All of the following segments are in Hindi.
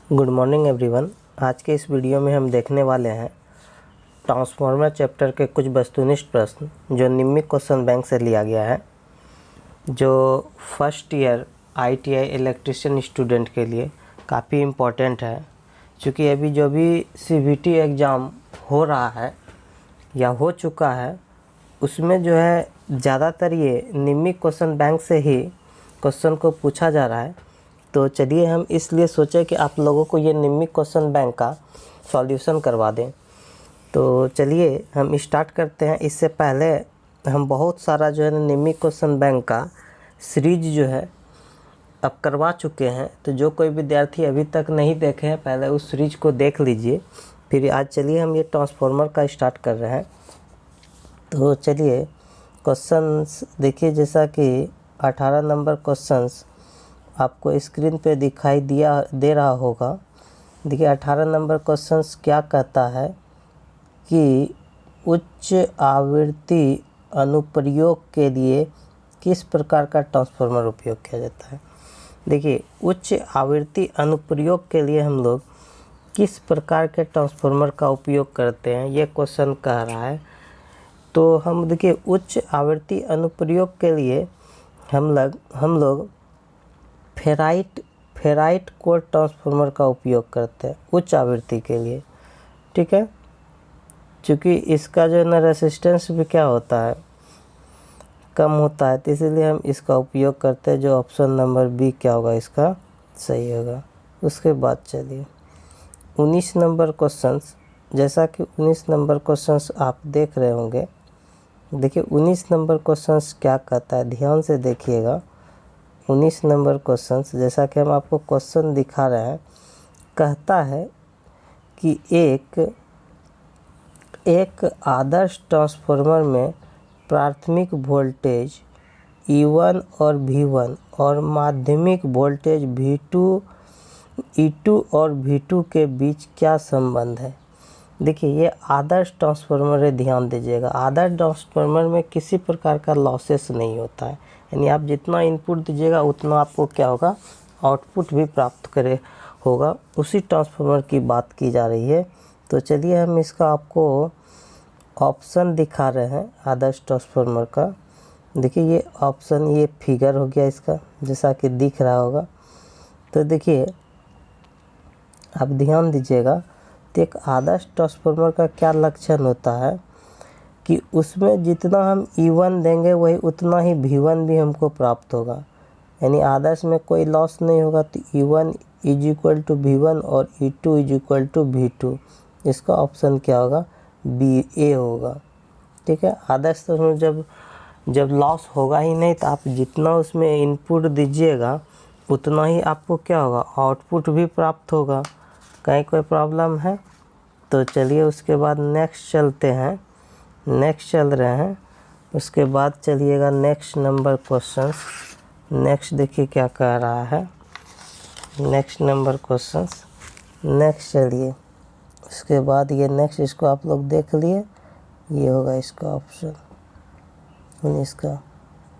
Good morning everyone. आज के इस वीडियो में हम देखने वाले हैं ट्रांसफार्मर चैप्टर के कुछ वस्तुनिष्ठ प्रश्न जो निम्नलिखित क्वेश्चन बैंक से लिया गया है, जो first year ITI electrician student के लिए काफ़ी इम्पोर्टेंट है। क्योंकि अभी जो भी सीबीटी एग्ज़ाम हो रहा है या हो चुका है, उसमें जो है ज़्यादातर ये निम्नलिखित क्वेश्चन बैंक से ही क्वेश्चन को पूछा जा रहा है। तो चलिए हम इसलिए सोचे कि आप लोगों को ये निम्नलिखित क्वेश्चन बैंक का सॉल्यूशन करवा दें। तो चलिए हम स्टार्ट करते हैं। इससे पहले हम बहुत सारा जो है निम्नलिखित क्वेश्चन बैंक का सीरीज जो है अब करवा चुके हैं। तो जो कोई विद्यार्थी अभी तक नहीं देखे हैं, पहले उस सीरीज को देख लीजिए। फिर आज चलिए हम ये ट्रांसफार्मर का स्टार्ट कर रहे हैं। तो चलिए क्वेश्चंस देखिए, जैसा कि 18 नंबर क्वेश्चंस आपको स्क्रीन पे दिखाई दे रहा होगा। देखिए 18 नंबर क्वेश्चंस क्या कहता है कि उच्च आवृत्ति अनुप्रयोग के लिए किस प्रकार का ट्रांसफार्मर उपयोग किया जाता है। देखिए उच्च आवृत्ति अनुप्रयोग के लिए हम लोग किस प्रकार के ट्रांसफार्मर का उपयोग करते हैं, ये क्वेश्चन कह रहा है। तो हम देखिए उच्च आवृत्ति अनुप्रयोग के लिए हम लोग फेराइट कोर ट्रांसफार्मर का उपयोग करते हैं उच्च आवृत्ति के लिए, ठीक है। क्योंकि इसका जो है ना रेसिस्टेंस भी क्या होता है, कम होता है, तो इसीलिए हम इसका उपयोग करते हैं। जो ऑप्शन नंबर बी क्या होगा, इसका सही होगा। उसके बाद चलिए 19 नंबर क्वेश्चंस, जैसा कि 19 नंबर क्वेश्चंस आप देख रहे होंगे। देखिए 19 नंबर क्वेश्चंस क्या कहता है, ध्यान से देखिएगा। 19 नंबर क्वेश्चंस, जैसा कि हम आपको क्वेश्चन दिखा रहे हैं, कहता है कि एक आदर्श ट्रांसफार्मर में प्राथमिक वोल्टेज E1 और V1 और माध्यमिक वोल्टेज E2 और V2 के बीच क्या संबंध है। देखिए ये आदर्श ट्रांसफार्मर है, ध्यान दीजिएगा। आदर्श ट्रांसफार्मर में किसी प्रकार का लॉसेस नहीं होता है, यानी आप जितना इनपुट दीजिएगा उतना आपको क्या होगा, आउटपुट भी प्राप्त होगा। उसी ट्रांसफार्मर की बात की जा रही है। तो चलिए हम इसका आपको ऑप्शन दिखा रहे हैं आदर्श ट्रांसफार्मर का। देखिए ये ऑप्शन, ये फिगर हो गया इसका, जैसा कि दिख रहा होगा। तो देखिए आप ध्यान दीजिएगा, तो एक आदर्श ट्रांसफार्मर का क्या लक्षण होता है कि उसमें जितना हम E1 देंगे वही उतना ही V1 भी हमको प्राप्त होगा। यानी आदर्श में कोई लॉस नहीं होगा। तो E1 = V1 और E2 = V2। इसका ऑप्शन क्या होगा, BA होगा, ठीक है। आदर्श तो में जब लॉस होगा ही नहीं, तो आप जितना उसमें इनपुट दीजिएगा उतना ही आपको क्या होगा, आउटपुट भी प्राप्त होगा। कहीं कोई प्रॉब्लम है? तो चलिए उसके बाद नेक्स्ट चलते हैं। नेक्स्ट चल रहे हैं, उसके बाद चलिएगा नेक्स्ट नंबर क्वेश्चंस। नेक्स्ट देखिए क्या कह रहा है, नेक्स्ट नंबर क्वेश्चंस। नेक्स्ट चलिए उसके बाद ये नेक्स्ट, इसको आप लोग देख लिए, ये होगा इसका ऑप्शन 19 का।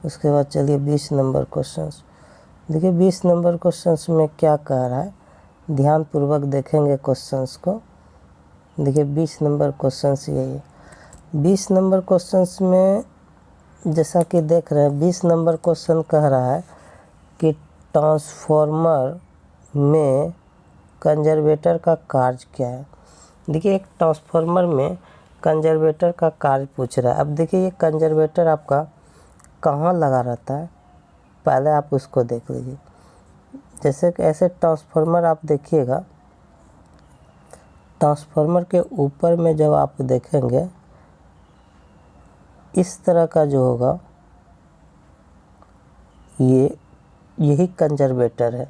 उसके बाद चलिए 20 नंबर क्वेश्चंस। देखिए 20 नंबर क्वेश्चंस में क्या कह रहा है, ध्यानपूर्वक देखेंगे क्वेश्चंस को। देखिए 20 नंबर क्वेश्चंस यही है। 20 नंबर क्वेश्चंस में जैसा कि देख रहे हैं, 20 नंबर क्वेश्चन कह रहा है कि ट्रांसफार्मर में कंजर्वेटर का कार्य क्या है। देखिए एक ट्रांसफार्मर में कंजर्वेटर का कार्य पूछ रहा है। अब देखिए ये कंजर्वेटर आपका कहाँ लगा रहता है, पहले आप उसको देख लीजिए। जैसे कि ऐसे ट्रांसफार्मर आप देखिएगा, ट्रांसफार्मर के ऊपर में जब आप देखेंगे इस तरह का जो होगा, यही कंजर्वेटर है।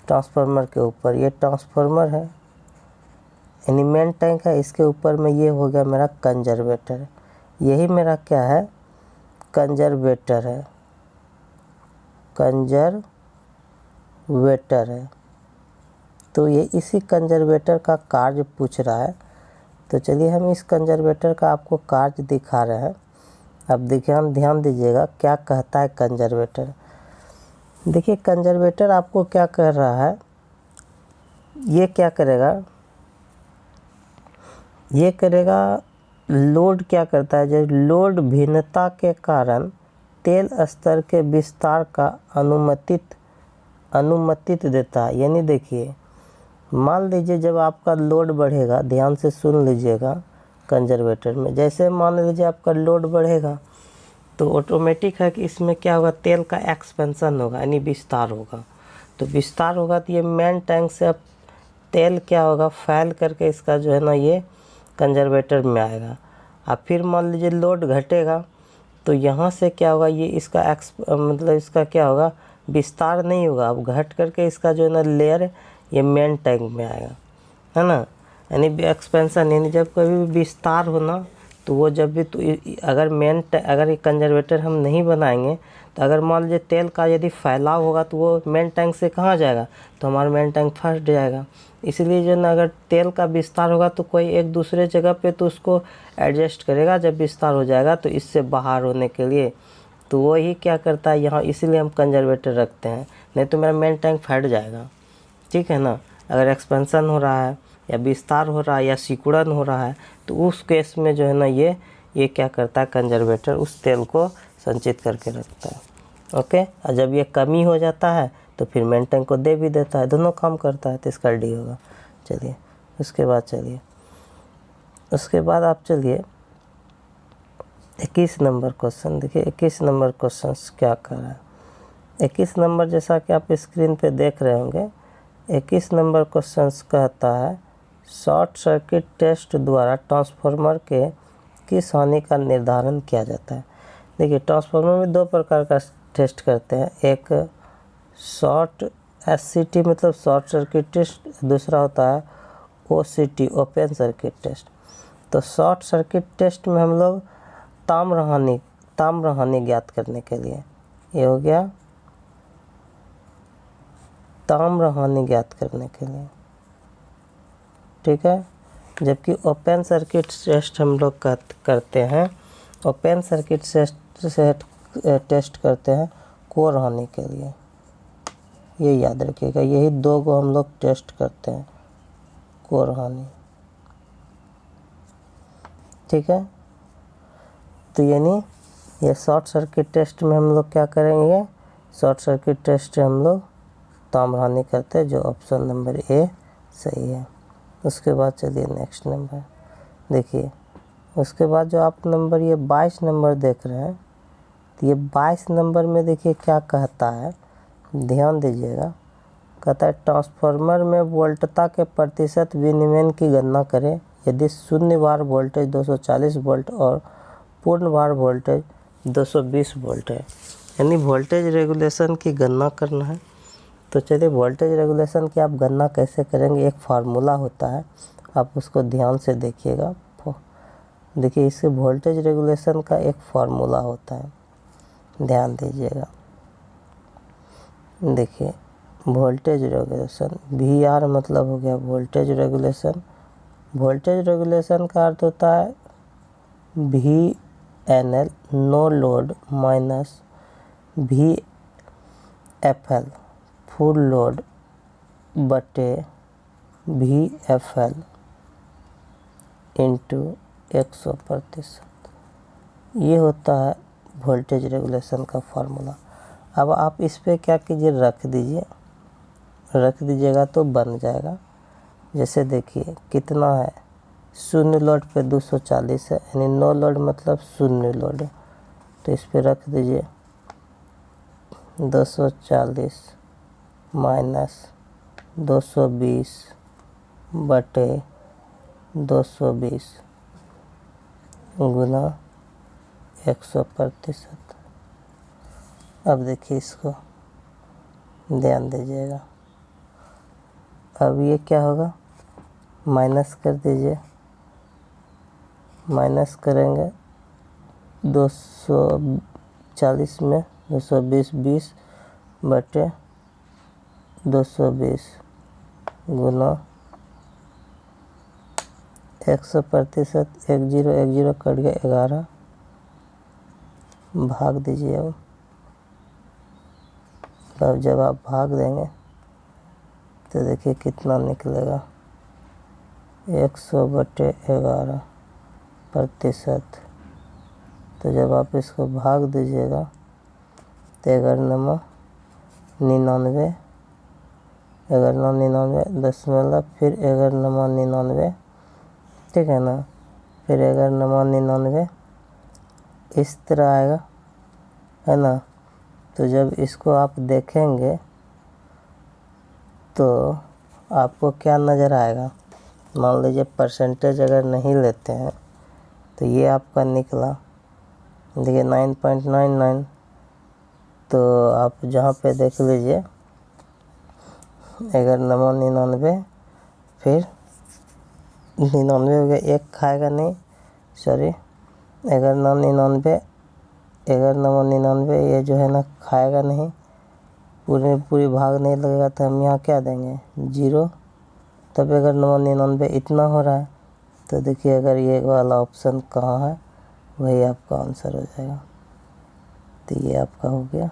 ट्रांसफार्मर के ऊपर ये ट्रांसफार्मर है, यानी मेन टैंक है, इसके ऊपर में ये हो गया मेरा कंजर्वेटर। यही मेरा क्या है, कंजर्वेटर है, कंजर्वेटर है। तो ये इसी कंजर्वेटर का कार्य पूछ रहा है। तो चलिए हम इस कंजर्वेटर का आपको कार्य दिखा रहे हैं। अब ध्यान दीजिएगा क्या कहता है कंजर्वेटर। देखिए कंजर्वेटर आपको क्या कह रहा है, ये क्या करेगा, ये करेगा लोड क्या करता है, जब लोड भिन्नता के कारण तेल स्तर के विस्तार का अनुमतित देता है। यानी देखिए, मान लीजिए जब आपका लोड बढ़ेगा, ध्यान से सुन लीजिएगा कंजर्वेटर में, जैसे मान लीजिए आपका लोड बढ़ेगा तो ऑटोमेटिक है कि इसमें क्या होगा, तेल का एक्सपेंशन होगा, यानी विस्तार होगा। तो विस्तार होगा तो ये मेन टैंक से अब तेल क्या होगा, फैल करके इसका जो है ना ये कंजर्वेटर में आएगा। अब फिर मान लीजिए लोड घटेगा तो यहाँ से क्या होगा, ये इसका मतलब इसका क्या होगा, विस्तार नहीं होगा, अब घट करके इसका जो है ना लेयर ये मेन टैंक में आएगा, है ना। यानी एक्सपेंशन, यानी जब कभी भी विस्तार होना तो वो जब भी, तो अगर अगर ये कंजर्वेटर हम नहीं बनाएंगे तो अगर मान लीजिए तेल का यदि फैलाव होगा तो वो मेन टैंक से कहाँ जाएगा, तो हमारा मेन टैंक फट जाएगा। इसलिए जो ना अगर तेल का विस्तार होगा तो कोई एक दूसरे जगह पे तो उसको एडजस्ट करेगा जब विस्तार हो जाएगा, तो इससे बाहर होने के लिए तो वो ही क्या करता है यहाँ, इसीलिए हम कंजर्वेटर रखते हैं, नहीं तो मेरा मेन टैंक फट जाएगा, ठीक है ना। अगर एक्सपेंशन हो रहा है या विस्तार हो रहा है या सिकुड़न हो रहा है तो उस केस में जो है ना ये क्या करता है, कंजर्वेटर उस तेल को संचित करके रखता है। ओके, और जब ये कमी हो जाता है तो फिर मेन टैंक को दे भी देता है, दोनों काम करता है, तो इसका डी होगा। चलिए उसके बाद आप चलिए 21 नंबर क्वेश्चन देखिए। 21 नंबर क्वेश्चन क्या कर रहा है, 21 नंबर जैसा कि आप स्क्रीन पे देख रहे होंगे, 21 नंबर क्वेश्चन कहता है शॉर्ट सर्किट टेस्ट द्वारा ट्रांसफार्मर के किस हानि का निर्धारण किया जाता है। देखिए, ट्रांसफार्मर में दो प्रकार का टेस्ट करते हैं, एक शॉर्ट एससीटी मतलब शॉर्ट सर्किट टेस्ट, दूसरा होता है ओसीटी ओपन सर्किट टेस्ट। तो शॉर्ट सर्किट टेस्ट में हम लोग ताम्र हानि ज्ञात करने के लिए, ये हो गया ताम्र हानि ज्ञात करने के लिए, ठीक है। जबकि ओपन सर्किट टेस्ट हम लोग करते हैं, ओपन सर्किट टेस्ट करते हैं कोर हानि के लिए, ये याद रखिएगा। यही दो को हम लोग टेस्ट करते हैं, कोर हानि, ठीक है। तो यानी ये शॉर्ट सर्किट टेस्ट में हम लोग क्या करेंगे, शॉर्ट सर्किट टेस्ट हम लोग ताम्र हानि करते हैं, जो ऑप्शन नंबर ए सही है। उसके बाद चलिए नेक्स्ट नंबर देखिए। उसके बाद जो आप नंबर ये 22 नंबर देख रहे हैं, तो ये 22 नंबर में देखिए क्या कहता है, ध्यान दीजिएगा। कहता है ट्रांसफार्मर में वोल्टता के प्रतिशत विनियमन की गणना करें यदि शून्य भार वोल्टेज 240 वोल्ट और पूर्ण भार वोल्टेज 220 वोल्ट है। यानी वोल्टेज रेगुलेशन की गणना करना है। तो चलिए वोल्टेज रेगुलेशन की आप गणना कैसे करेंगे, एक फार्मूला होता है, आप उसको ध्यान से देखिएगा। देखिए, इससे वोल्टेज रेगुलेशन का एक फार्मूला होता है, ध्यान दीजिएगा। देखिए, वोल्टेज रेगुलेशन VR मतलब हो गया वोल्टेज रेगुलेशन। वोल्टेज रेगुलेशन का अर्थ होता है VNL no load minus VFL full load बटे VFL इंटू 100%। ये होता है वोल्टेज रेगुलेशन का फार्मूला। अब आप इस पे क्या कीजिए, रख दीजिएगा तो बन जाएगा। जैसे देखिए कितना है, शून्य लोड पे 240 है, यानी नो लोड मतलब शून्य लोड है, तो इस पे रख दीजिए 240 माइनस 220 बटे 220 गुना 100%। अब देखिए इसको ध्यान दीजिएगा। अब ये क्या होगा, माइनस कर दीजिए, माइनस करेंगे 240 में 220 बटे 220 गुना 100%। 10 कट गया 11, भाग दीजिए। अब जब आप भाग देंगे तो देखिए कितना निकलेगा 100/11%। तो जब आप इसको भाग दीजिएगा तो 11×99, 11×99 फिर 11×99, ठीक है ना, फिर 11×99 इस तरह आएगा, है ना। तो जब इसको आप देखेंगे तो आपको क्या नज़र आएगा, मान लीजिए परसेंटेज अगर नहीं लेते हैं तो ये आपका निकला, देखिए 9.99। तो आप जहाँ पे देख लीजिए 11×99 फिर 99 हो गया, एक खाएगा नहीं, सॉरी 11×99 ये जो है ना खाएगा नहीं, पूरी भाग नहीं लगेगा, तो हम यहाँ क्या देंगे 0। तब 11×99 इतना हो रहा है, तो देखिए अगर ये वाला ऑप्शन कहाँ है वही आपका आंसर हो जाएगा। तो ये आपका हो गया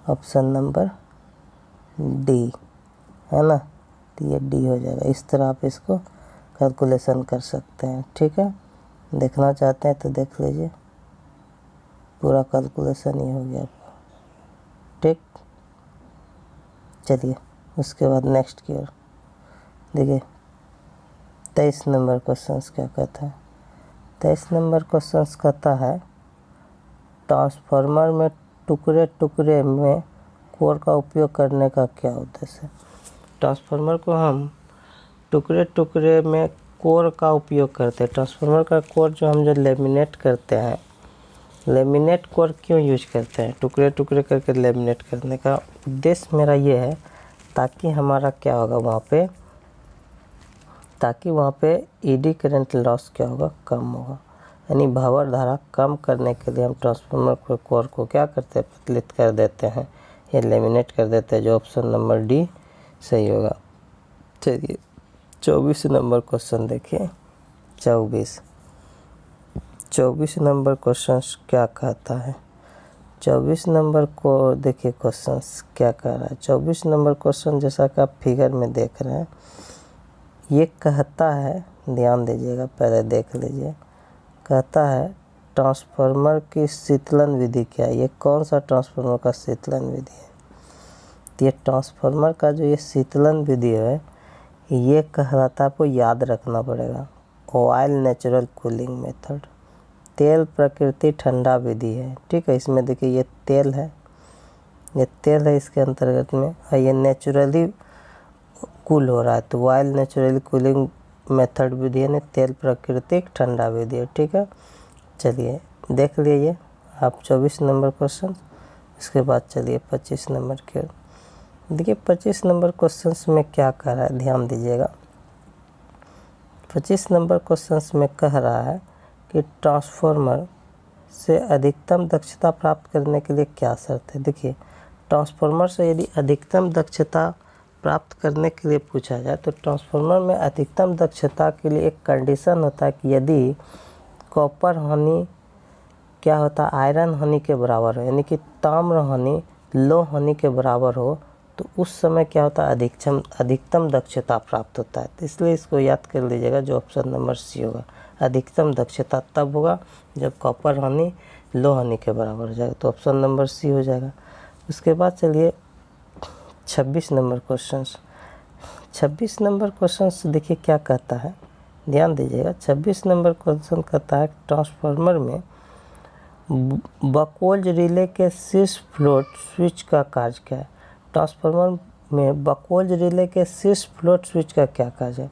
ऑप्शन नंबर डी, है ना। तो ये डी हो जाएगा। इस तरह आप इसको कैलकुलेशन कर सकते हैं, ठीक है। देखना चाहते हैं तो देख लीजिए, पूरा कैलकुलेशन ये हो गया आपका, ठीक। चलिए उसके बाद नेक्स्ट की ओर देखिए 23 नंबर क्वेश्चंस क्या कहता है। 23 नंबर क्वेश्चंस कहता है ट्रांसफार्मर में टुकड़े टुकड़े में कोर का उपयोग करने का क्या उद्देश्य है। ट्रांसफार्मर को हम टुकड़े टुकड़े में कोर का उपयोग करते हैं। ट्रांसफार्मर का कोर जो हम लेमिनेट करते हैं, लेमिनेट कोर क्यों यूज करते हैं, टुकड़े टुकड़े करके लेमिनेट करने का उद्देश्य मेरा ये है ताकि हमारा क्या होगा वहाँ पे ईडी करंट लॉस क्या होगा, कम होगा। यानी भावर धारा कम करने के लिए हम ट्रांसफार्मर के कोर को क्या करते हैं, पतलित कर देते हैं, ये लेमिनेट कर देते हैं, जो ऑप्शन नंबर डी सही होगा। चलिए 24 नंबर क्वेश्चन देखिए। 24 नंबर क्वेश्चन क्या कहता है। 24 नंबर को देखिए क्वेश्चन क्या कह रहा है। 24 नंबर क्वेश्चन जैसा कि आप फिगर में देख रहे हैं, ये कहता है, ध्यान दीजिएगा, पहले देख लीजिए। कहता है ट्रांसफार्मर की शीतलन विधि क्या है। ये कौन सा ट्रांसफार्मर का शीतलन विधि है। तो ये ट्रांसफार्मर का जो ये शीतलन विधि है, ये कहलाता है, आपको याद रखना पड़ेगा, ऑयल नेचुरल कूलिंग मेथड, तेल प्रकृति ठंडा विधि है, ठीक है। इसमें देखिए ये तेल है, इसके अंतर्गत में, और ये नेचुरली कूल हो रहा है, तो ऑयल नेचुरली कूलिंग मेथड विधि है ना, तेल प्राकृतिक ठंडा विधि है, ठीक है। चलिए देख लीजिए आप 24 नंबर क्वेश्चन। इसके बाद चलिए 25 नंबर के देखिए। 25 नंबर क्वेश्चंस में क्या कह रहा है, ध्यान दीजिएगा। 25 नंबर क्वेश्चंस में कह रहा है कि ट्रांसफार्मर से अधिकतम दक्षता प्राप्त करने के लिए क्या शर्त है। देखिए ट्रांसफार्मर से यदि अधिकतम दक्षता प्राप्त करने के लिए पूछा जाए तो ट्रांसफार्मर में अधिकतम दक्षता के लिए एक कंडीशन होता है कि यदि कॉपर हानि क्या होता है, आयरन हानि के बराबर हो, यानी कि ताम्र हानि लो हानि के बराबर हो, तो उस समय क्या होता है, अधिकतम दक्षता प्राप्त होता है। तो इसलिए इसको याद कर लीजिएगा, जो ऑप्शन नंबर सी होगा। अधिकतम दक्षता तब होगा जब कॉपर हानि लो हानि के बराबर हो जाएगा, तो ऑप्शन नंबर सी हो जाएगा। उसके बाद चलिए 26 नंबर क्वेश्चंस। 26 नंबर क्वेश्चंस देखिए क्या कहता है, ध्यान दीजिएगा। 26 नंबर क्वेश्चन कहता है ट्रांसफार्मर में बकोल्ज रिले के शीर्ष फ्लोट स्विच का कार्य क्या है। ट्रांसफार्मर में बकोल्ज रिले के शीर्ष फ्लोट स्विच का क्या कार्य है।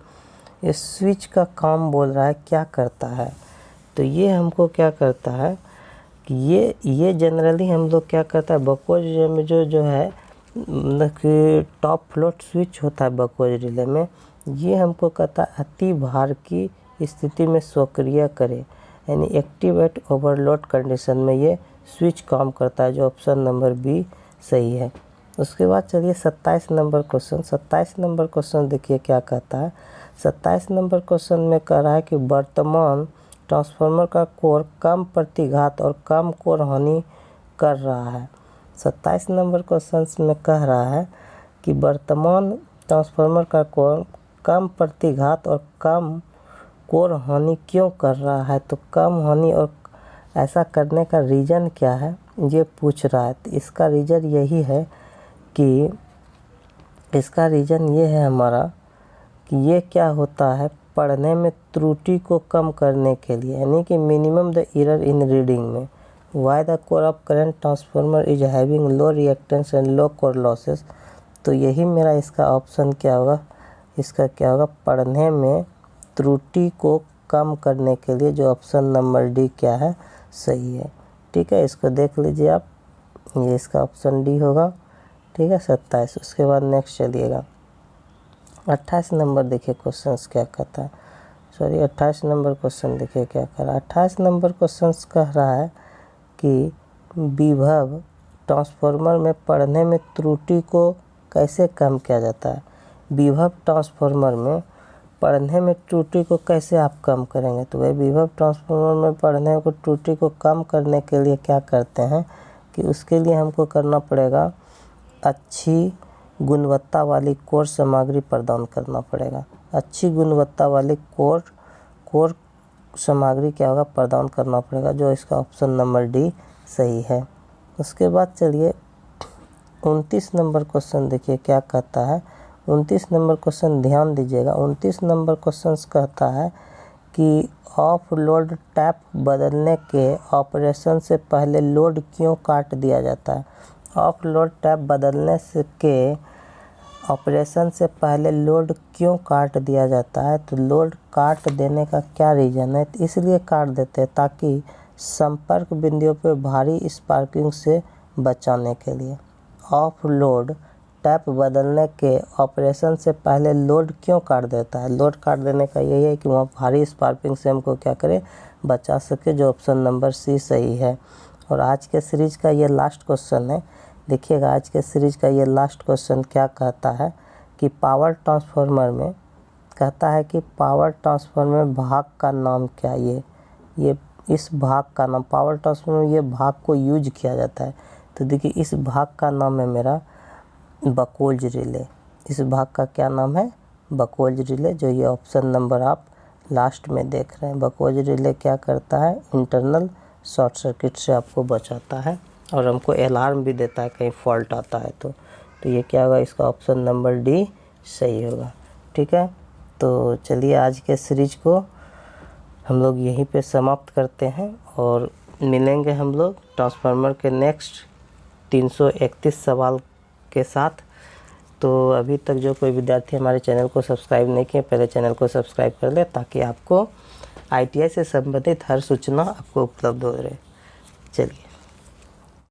ये स्विच का काम बोल रहा है, क्या करता है। तो ये हमको क्या करता है कि ये जनरली हम लोग क्या करता है, बकोल्ज में जो है मतलब कि टॉप फ्लोट स्विच होता है बकोल्ज रिले में, ये हमको कहता है अति भार की स्थिति में सक्रिय करे, यानी एक्टिवेट ओवरलोड कंडीशन में ये स्विच काम करता है, जो ऑप्शन नंबर बी सही है। उसके बाद चलिए 27 नंबर क्वेश्चन। 27 नंबर क्वेश्चन देखिए क्या कहता है। 27 नंबर क्वेश्चन में कह रहा है कि वर्तमान ट्रांसफार्मर का कोर कम प्रतिघात और कम कोर हानि कर रहा है। 27 नंबर क्वेश्चन में कह रहा है कि वर्तमान ट्रांसफार्मर का कोर कम प्रतिघात और कम कोर हानि क्यों कर रहा है? तो कम हानि और ऐसा करने का रीज़न क्या है ये पूछ रहा है। तो इसका रीज़न यही है कि हमारा कि ये क्या होता है, पढ़ने में त्रुटि को कम करने के लिए, यानी कि minimum the error in reading में। Why the core of current transformer is having low reactance and low core losses. तो यही मेरा इसका ऑप्शन क्या होगा, इसका क्या होगा, पढ़ने में त्रुटि को कम करने के लिए, जो ऑप्शन नंबर डी क्या है, सही है। ठीक है, इसको देख लीजिए आप, ये इसका ऑप्शन डी होगा। ठीक है, 27। उसके बाद नेक्स्ट चलिएगा 28 नंबर देखिए क्वेश्चन क्या कहता है। 28 नंबर क्वेश्चन देखिए क्या कह रहा है। 28 नंबर क्वेश्चन कह रहा है कि विभव ट्रांसफार्मर में पढ़ने में त्रुटि को कैसे कम किया जाता है। विभव ट्रांसफार्मर में पढ़ने में त्रुटि को कैसे आप कम करेंगे? तो वह विभव ट्रांसफार्मर में पढ़ने को त्रुटि को कम करने के लिए क्या करते हैं कि उसके लिए हमको करना पड़ेगा, अच्छी गुणवत्ता वाली कोर सामग्री प्रदान करना पड़ेगा। अच्छी गुणवत्ता वाली कोर सामग्री क्या होगा, प्रदान करना पड़ेगा, जो इसका ऑप्शन नंबर डी सही है। उसके बाद चलिए 29 नंबर क्वेश्चन देखिए क्या कहता है। 29 नंबर क्वेश्चन ध्यान दीजिएगा। 29 नंबर क्वेश्चन कहता है कि ऑफ लोड टैप बदलने के ऑपरेशन से पहले लोड क्यों काट दिया जाता है? ऑफ लोड टैप बदलने के ऑपरेशन से पहले लोड क्यों काट दिया जाता है? तो लोड काट देने का क्या रीज़न है? तो इसलिए काट देते हैं ताकि संपर्क बिंदुओं पर भारी स्पार्किंग से बचाने के लिए। ऑफ लोड टैप बदलने के ऑपरेशन से पहले लोड क्यों काट देता है? लोड काट देने का यही है कि वहाँ भारी स्पार्किंग से हमको क्या करे, बचा सके, जो ऑप्शन नंबर सी सही है। और आज के सीरीज़ का ये लास्ट क्वेश्चन है। देखिएगा, आज के सीरीज़ का ये लास्ट क्वेश्चन क्या कहता है कि पावर ट्रांसफार्मर में कहता है कि पावर ट्रांसफार्मर भाग का नाम क्या? ये इस भाग का नाम, पावर ट्रांसफार्मर में ये भाग को यूज किया जाता है। तो देखिए, इस भाग का नाम है मेरा बकोल्ज रिले। इस भाग का क्या नाम है? बकोल्ज रिले, जो ये ऑप्शन नंबर आप लास्ट में देख रहे हैं। बकोल्ज रिले क्या करता है, इंटरनल शॉर्ट सर्किट से आपको बचाता है और हमको अलार्म भी देता है कहीं फॉल्ट आता है तो ये क्या होगा, इसका ऑप्शन नंबर डी सही होगा। ठीक है, तो चलिए आज के सीरीज को हम लोग यहीं पे समाप्त करते हैं और मिलेंगे हम लोग ट्रांसफार्मर के नेक्स्ट 331 सवाल के साथ। तो अभी तक जो कोई विद्यार्थी हमारे चैनल को सब्सक्राइब नहीं किए, पहले चैनल को सब्सक्राइब कर ले ताकि आपको ITI से संबंधित हर सूचना आपको उपलब्ध हो रहे। चलिए।